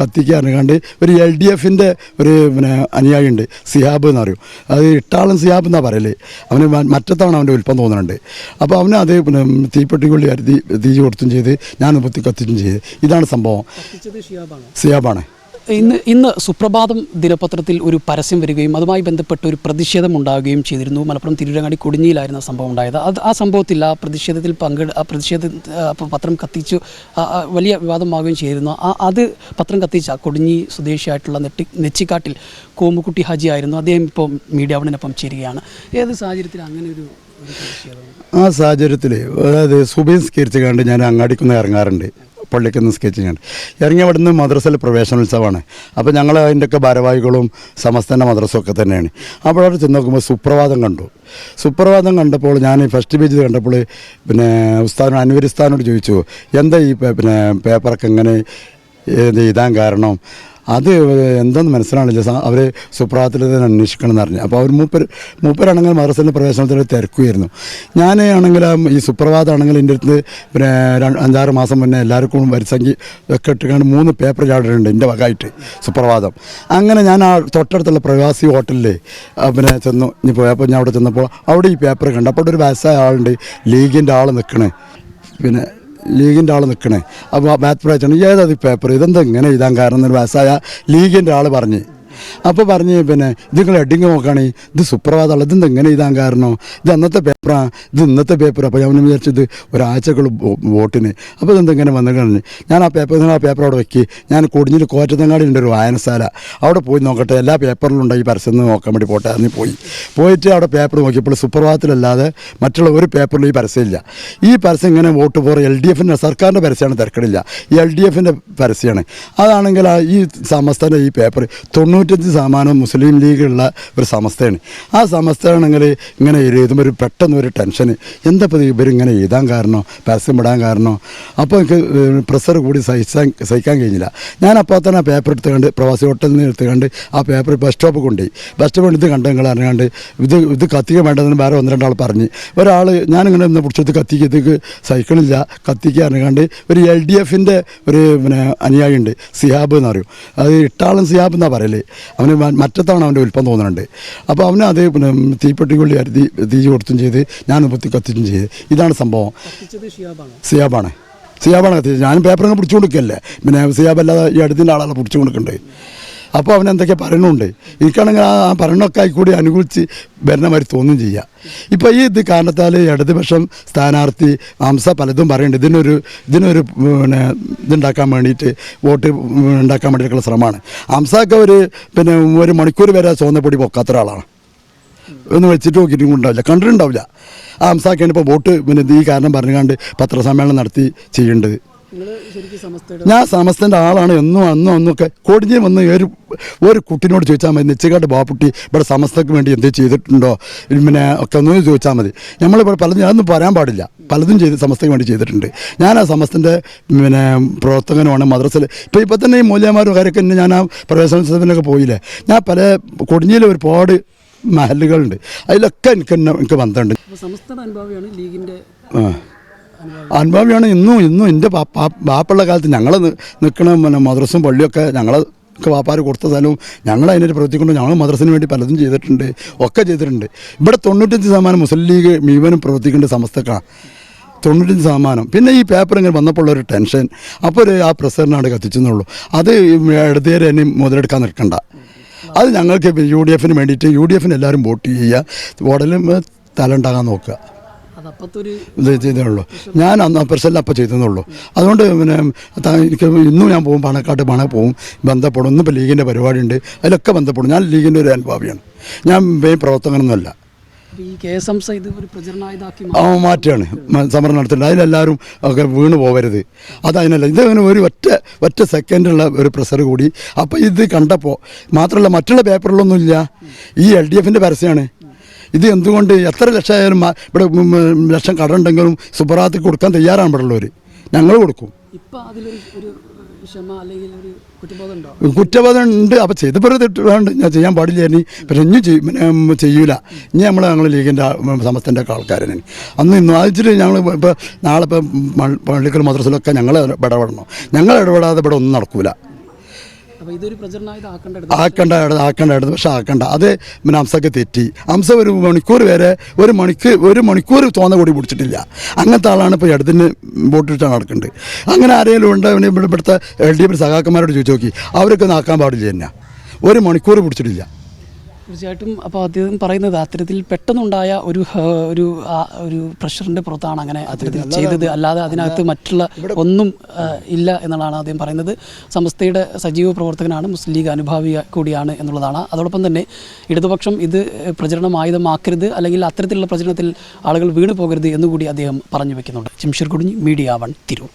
കത്തിക്കാറുണ്ട് കണ്ട് ഒരു LDFിൻ്റെ ഒരു അനുയായിയുണ്ട് സിഹാബ് എന്ന് പറയും. അത് ഇട്ടാളും സിഹാബ് എന്നാണ് പറയല്. അവന് മറ്റത്താണ് അവൻ്റെ ഉൽപ്പം തോന്നുന്നുണ്ട്. അപ്പോൾ അവന് അത് തീപ്പെട്ടിക്കൊള്ളി അരുതി തീ കൊടുത്തും ചെയ്ത് ഞാൻ കത്തിച്ചും ചെയ്ത്. ഇതാണ് സംഭവം. സിഹാബാണ്. ഇന്ന് സുപ്രഭാതം ദിനപത്രത്തിൽ ഒരു പരസ്യം വരികയും അതുമായി ബന്ധപ്പെട്ട് ഒരു പ്രതിഷേധം ഉണ്ടാവുകയും ചെയ്തിരുന്നു. മലപ്പുറം തിരൂരങ്ങാടി കൊടിഞ്ഞിയിലായിരുന്നു സംഭവം ഉണ്ടായത്. ആ സംഭവത്തിൽ ആ പ്രതിഷേധത്തിൽ പത്രം കത്തിച്ചു വലിയ വിവാദമാവുകയും ചെയ്തിരുന്നു. അത് പത്രം കത്തിച്ച കൊടിഞ്ഞി സ്വദേശിയായിട്ടുള്ള നെച്ചിക്കാട്ടിൽ കോമുക്കുട്ടി ഹാജി ആയിരുന്നു. അദ്ദേഹം ഇപ്പോൾ മീഡിയ വണിനൊപ്പം ചേരുകയാണ്. ഏത് സാഹചര്യത്തിൽ അങ്ങനെ ഒരു പ്രതിഷേധം? ആ സാഹചര്യത്തിൽ അതായത് സുബൈൻ സ്കീർച്ച് കണ്ട് ഞാൻ അങ്ങാടിക്കൊന്ന് ഇറങ്ങാറുണ്ട്. പള്ളിക്ക് നിസ്കരിച്ച് കണ്ട് ഇറങ്ങി അവിടെ നിന്ന് മദ്രസയിൽ പ്രവേശനോത്സവമാണ്. അപ്പോൾ ഞങ്ങൾ അതിൻ്റെയൊക്കെ ഭാരവാഹികളും സമസ്തൻ്റെ മദ്രസൊക്കെ തന്നെയാണ്. അപ്പോൾ അവിടെ ചെന്ന് നോക്കുമ്പോൾ സുപ്രഭാതം കണ്ടു. സുപ്രഭാതം കണ്ടപ്പോൾ ഞാൻ ഫസ്റ്റ് പേജ് കണ്ടപ്പോൾ ഉസ്താദിനോട് അൻവർ ഉസ്താദിനോട് ചോദിച്ചു, എന്താ ഈ പേപ്പറൊക്കെ ഇങ്ങനെ എഴുതാൻ കാരണം? അത് എന്തെന്ന് മനസ്സിലാണില്ല. അവർ സുപ്രഭാതത്തിൽ തന്നെ അന്വേഷിക്കണം എന്ന് പറഞ്ഞു. അപ്പോൾ അവർ മൂപ്പരാണെങ്കിൽ മദ്രസയിലെ പ്രവേശനത്തിൽ തിരക്കുമായിരുന്നു. ഞാൻ ആണെങ്കിൽ ഈ സുപ്രഭാതമാണെങ്കിൽ എൻ്റെ അടുത്ത് 5-6 മാസം മുന്നേ എല്ലാവർക്കും വരിസംഖ്യ ഒക്കെ ഇട്ടുകൊണ്ട് 3 പേപ്പർ ചാടിട്ടുണ്ട് എൻ്റെ വകമായിട്ട് സുപ്രഭാതം. അങ്ങനെ ഞാൻ ആ തൊട്ടടുത്തുള്ള പ്രവാസി ഹോട്ടലിൽ ചെന്നു. ഇനി പോയപ്പോൾ ഞാൻ അവിടെ ചെന്നപ്പോൾ അവിടെ ഈ പേപ്പർ കണ്ടു. അപ്പോൾ ഒരു വയസ്സായ ആളുണ്ട്, ലീഗിൻ്റെ ആൾ നിൽക്കണേ, ലീഗിൻ്റെ ആൾ നിൽക്കണേ. അപ്പോൾ ബാത്ത് പ്രാച്ചാണ് ഏതാത് പേപ്പർ, ഇതെന്താ ഇങ്ങനെ എഴുതാൻ കാരണം എന്നൊരു വയസ്സായ ലീഗിൻ്റെ ആൾ പറഞ്ഞ്. അപ്പോൾ പറഞ്ഞ് ഇത് നിങ്ങൾ ഹെഡിങ് നോക്കുകയാണ്, ഇത് സുപ്രഭാതമുള്ള, ഇതെന്താ ഇങ്ങനെ എഴുതാൻ കാരണം? ഇത് അന്നത്തെ പേപ്പറാണ്, ഇത് ഇന്നത്തെ പേപ്പർ. അപ്പോൾ ഞാൻ വിചാരിച്ചത് ഒരാഴ്ചക്കുള്ള വോട്ടിന്. അപ്പോൾ ഇതെന്താ ഇങ്ങനെ വന്നു കഴിഞ്ഞ് ഞാൻ ആ പേപ്പർ അവിടെ വെക്കി. ഞാൻ കൊടിഞ്ഞിൽ കോറ്റത്തങ്ങാടി ഉണ്ട് ഒരു വായനശാല, അവിടെ പോയി നോക്കട്ടെ എല്ലാ പേപ്പറിലും ഉണ്ട് ഈ പരസ്യം നോക്കാൻ വേണ്ടി പോട്ടെ. അതിന് പോയിട്ട് അവിടെ പേപ്പർ നോക്കിയപ്പോൾ സുപ്രഭാതത്തിലല്ലാതെ മറ്റുള്ള ഒരു പേപ്പറിലും ഈ പരസ്യമില്ല. ഈ പരസ്യം ഇങ്ങനെ വോട്ട് പോറ് LDFിൻ്റെ സർക്കാരിൻ്റെ പരസ്യമാണ്, തിരക്കടില്ല. ഈ LDFിൻ്റെ പരസ്യമാണ്. അതാണെങ്കിൽ ഈ സമസ്തൻ്റെ ഈ പേപ്പർ 95% മുസ്ലിം ലീഗുള്ള ഒരു സമസ്തയാണ്. ആ സമസ്തയാണെങ്കിൽ ഇങ്ങനെ എഴുതുമ്പോൾ പെട്ടെന്ന് ഒരു ടെൻഷൻ, എന്താ ഇവരിങ്ങനെ എഴുതാൻ കാരണോ, പരസ്യം വിടാൻ കാരണോ? അപ്പോൾ എനിക്ക് പ്രഷർ കൂടി സഹിക്കാൻ കഴിഞ്ഞില്ല. ഞാൻ അപ്പോൾ തന്നെ ആ പേപ്പർ എടുത്തുകൊണ്ട് പ്രവാസി ഹോട്ടലിൽ നിന്ന് എടുത്തുകൊണ്ട് ആ പേപ്പർ ബസ് സ്റ്റോപ്പ് കൊണ്ടുപോയി. ബസ് സ്റ്റോപ്പ് ഇത് കണ്ട് നിങ്ങൾ അറിയാണ്ട് ഇത് കത്തിക്കാൻ വേണ്ടതെന്ന് വേറെ 1-2 ആൾ പറഞ്ഞ്. ഒരാൾ ഞാനിങ്ങനെ ഒന്ന് പിടിച്ചത് കത്തിക്കത്തേക്ക് സൈക്കിളില്ല, കത്തിക്കുക അറിയാണ്ട് ഒരു LDFിൻ്റെ ഒരു അനുയായിയുണ്ട് സിഹാബ് എന്ന് പറയും. അത് ഇട്ടാളും സിഹാബ് എന്നാണ് പറയല്. അവന് മറ്റത്താണ് അവൻ്റെ ഉൽപ്പം തോന്നുന്നുണ്ട്. അപ്പോൾ അവന് അത് തീപ്പെട്ടിക്കൊള്ളി അരുതി തീ കൊടുത്തും ചെയ്ത് ഞാൻ കത്തിച്ചും ചെയ്ത്. ഇതാണ് സംഭവം. സിയാബാണ് കത്തിച്ചത്. ഞാൻ പേപ്പറങ്ങ് പിടിച്ചു കൊടുക്കല്ലേ, സിയാബ് അല്ലാതെ ഈ അടുത്തിൻ്റെ ആളെ പിടിച്ചു കൊടുക്കുന്നുണ്ട്. അപ്പോൾ അവൻ എന്തൊക്കെ പറയണുണ്ട്. എനിക്കാണെങ്കിൽ ആ പറയണൊക്കെ ആയിക്കൂടി അനുകൂലിച്ച് വരുന്ന മാതിരി തോന്നും ചെയ്യുക. ഇപ്പോൾ ഈ ഇത് കാരണത്താൽ ഇടതുപക്ഷം സ്ഥാനാർത്ഥി ഹംസ പലതും പറയുന്നുണ്ട്. ഇതിനൊരു ഇതുണ്ടാക്കാൻ വേണ്ടിയിട്ട്, വോട്ട് ഉണ്ടാക്കാൻ വേണ്ടിയിട്ടുള്ള ശ്രമമാണ്. ഹംസക്ക് ഒരു മണിക്കൂർ വരെ സോന്നപ്പൊടി പൊക്കാത്ത ഒരാളാണ്. ഒന്ന് വെച്ചിട്ട് നോക്കിയിട്ടും ഉണ്ടാവില്ല, കണ്ടിട്ടുണ്ടാവില്ല. ആ ഹംസാക്കാണ് ഇപ്പോൾ വോട്ട് ഈ കാരണം പറഞ്ഞുകൊണ്ട് പത്രസമ്മേളനം നടത്തി ചെയ്യേണ്ടത്. ഞാൻ സമസ്തൻ്റെ ആളാണ്. അന്നൊക്കെ കൊടിഞ്ഞ് വന്ന് ഒരു കുട്ടിനോട് ചോദിച്ചാൽ മതി, നെച്ചിക്കാട്ട് ബാപ്പുട്ടി ഇവിടെ സമസ്തക്ക് വേണ്ടി എന്ത് ചെയ്തിട്ടുണ്ടോ ഒക്കെ ഒന്ന് ചോദിച്ചാൽ മതി. നമ്മളിവിടെ പലതും അതൊന്നും പറയാൻ പാടില്ല, പലതും സമസ്തയ്ക്ക് വേണ്ടി ചെയ്തിട്ടുണ്ട്. ഞാൻ ആ സമസ്തൻ്റെ പ്രവർത്തകനുമാണ്. മദ്രസയിൽ ഇപ്പോൾ തന്നെ ഈ മൂല്യന്മാരും കാര്യമൊക്കെ ഞാൻ ആ പ്രവേശനോത്സവത്തിനൊക്കെ പോയില്ലേ. ഞാൻ പല കൊടിഞ്ഞിൽ ഒരുപാട് മഹലുകളുണ്ട്, അതിലൊക്കെ എനിക്ക് ബന്ധമുണ്ട്. അനുഭവിയാണ്. ഇന്നും എൻ്റെ ബാപ്പുള്ള കാലത്ത് ഞങ്ങൾ നിൽക്കണ മദ്രസും പള്ളിയൊക്കെ ഞങ്ങൾക്ക് വാപ്പാർ കൊടുത്ത സ്ഥലവും ഞങ്ങൾ അതിനൊരു പ്രവർത്തിക്കൊണ്ട് ഞങ്ങൾ മദ്രസിന് വേണ്ടി പലതും ചെയ്തിട്ടുണ്ട്, ഒക്കെ ചെയ്തിട്ടുണ്ട്. ഇവിടെ 95% മുസ്ലിം ലീഗ് മുഴുവനും പ്രവർത്തിക്കേണ്ട സമസ്തക്കാണ്, 95%. പിന്നെ ഈ പേപ്പർ ഇങ്ങനെ വന്നപ്പോൾ ഒരു ടെൻഷൻ. അപ്പോൾ ആ പ്രസറിനാണ് കത്തിച്ചെന്നുള്ളൂ. അത് ഇടത്തേരെ എന്നെ മുതലെടുക്കാൻ നിൽക്കണ്ട. അത് ഞങ്ങൾക്ക് UDFിന് വേണ്ടിയിട്ട് UDFിന് എല്ലാവരും വോട്ട് ചെയ്യുക, വോട്ടിലും തല ഉണ്ടാകാൻ നോക്കുക. ഇത് ചെയ്തേ ഞാൻ അന്ന് പ്രശ്നമില്ല അപ്പം ചെയ്തെന്നുള്ളൂ. അതുകൊണ്ട് എനിക്ക് ഇന്നും ഞാൻ പോകും, പാണക്കാട്ട് പോവും, ബന്ധപ്പെടും. ഇന്നിപ്പോൾ ലീഗിൻ്റെ പരിപാടി ഉണ്ട്, അതിലൊക്കെ ബന്ധപ്പെടും. ഞാൻ ലീഗിൻ്റെ ഒരു അനുഭാവിയാണ്, ഞാൻ പ്രവർത്തകനൊന്നുമല്ല. മാറ്റാണ് സമരം നടത്തുന്നത്. അതിലെല്ലാവരും ഒക്കെ വീണ് പോകരുത്. അതതിനല്ല, ഇതങ്ങനെ ഒറ്റ സെക്കൻഡുള്ള ഒരു പ്രഷർ കൂടി. അപ്പോൾ ഇത് കണ്ടപ്പോൾ മാത്രമല്ല മറ്റുള്ള പേപ്പറിലൊന്നുമില്ല, ഈ LDFിൻ്റെ പരസ്യമാണ്. ഇത് എന്തുകൊണ്ട് എത്ര ലക്ഷം ആയാലും ഇവിടെ ലക്ഷം കടമുണ്ടെങ്കിലും സുപ്രഭാതത്തിൽ കൊടുക്കാൻ തയ്യാറാണ് ഇവിടെ ഉള്ളവർ. ഞങ്ങൾ കൊടുക്കും. കുറ്റബോധം ഉണ്ട്. അപ്പോൾ ചെയ്തപ്പോൾ തെറ്റുണ്ട്, ഞാൻ ചെയ്യാൻ പാടില്ലായിരുന്നു. പക്ഷെ ഇനി ചെയ്യൂല. ഇനി ഞങ്ങൾ ലീഗിൻ്റെ സമസ്തൻ്റെ ഒക്കെ ആൾക്കാരനെ ഇന്നും ആഴ്ചയിൽ ഞങ്ങൾ ഇപ്പോൾ നാളെ ഇപ്പോൾ പള്ളിക്കൽ മദ്രസയിലൊക്കെ ഞങ്ങൾ ഇടപെടണം. ഞങ്ങൾ ഇടപെടാതെ ഇവിടെ ഒന്നും നടക്കൂല. അപ്പോൾ ഇതൊരു പ്രചരണമായത് ആക്കേണ്ടായിരുന്നു പക്ഷെ ആക്കണ്ട അത് പിന്നെ ഹംസക്ക് തെറ്റി. ഹംസ ഒരു മണിക്കൂർ തോന്ന കൂടി പിടിച്ചിട്ടില്ല. അങ്ങനത്തെ ആളാണ് ഇപ്പോൾ ഇടത്തിന് വോട്ടിട്ടാണ് നടക്കുന്നത്. അങ്ങനെ ആരെങ്കിലും ഉണ്ട് ഇവിടുത്തെ LDF സഖാക്കന്മാരോട് ചോദിച്ചു നോക്കി, അവരൊക്കെ ആക്കാൻ പാടില്ല തന്നെ. ഒരു മണിക്കൂർ പിടിച്ചിട്ടില്ല. തീർച്ചയായിട്ടും. അപ്പോൾ അദ്ദേഹം പറയുന്നത് അത്തരത്തിൽ പെട്ടെന്നുണ്ടായ ഒരു പ്രഷറിൻ്റെ പുറത്താണ് അങ്ങനെ അത്തരത്തിൽ ചെയ്തത്, അല്ലാതെ അതിനകത്ത് മറ്റുള്ള ഒന്നും ഇല്ല എന്നുള്ളതാണ് അദ്ദേഹം പറയുന്നത്. സമസ്തയുടെ സജീവ പ്രവർത്തകനാണ്, മുസ്ലിം ലീഗ് അനുഭാവി കൂടിയാണ് എന്നുള്ളതാണ്. അതോടൊപ്പം തന്നെ ഇടതുപക്ഷം ഇത് പ്രചരണമായുധമാക്കരുത്, അല്ലെങ്കിൽ അത്തരത്തിലുള്ള പ്രചരണത്തിൽ ആളുകൾ വീണു പോകരുത് എന്നുകൂടി അദ്ദേഹം പറഞ്ഞു വെക്കുന്നുണ്ട്. ജംഷീർ കുടുങ്ങി, മീഡിയ 1, തിരൂർ.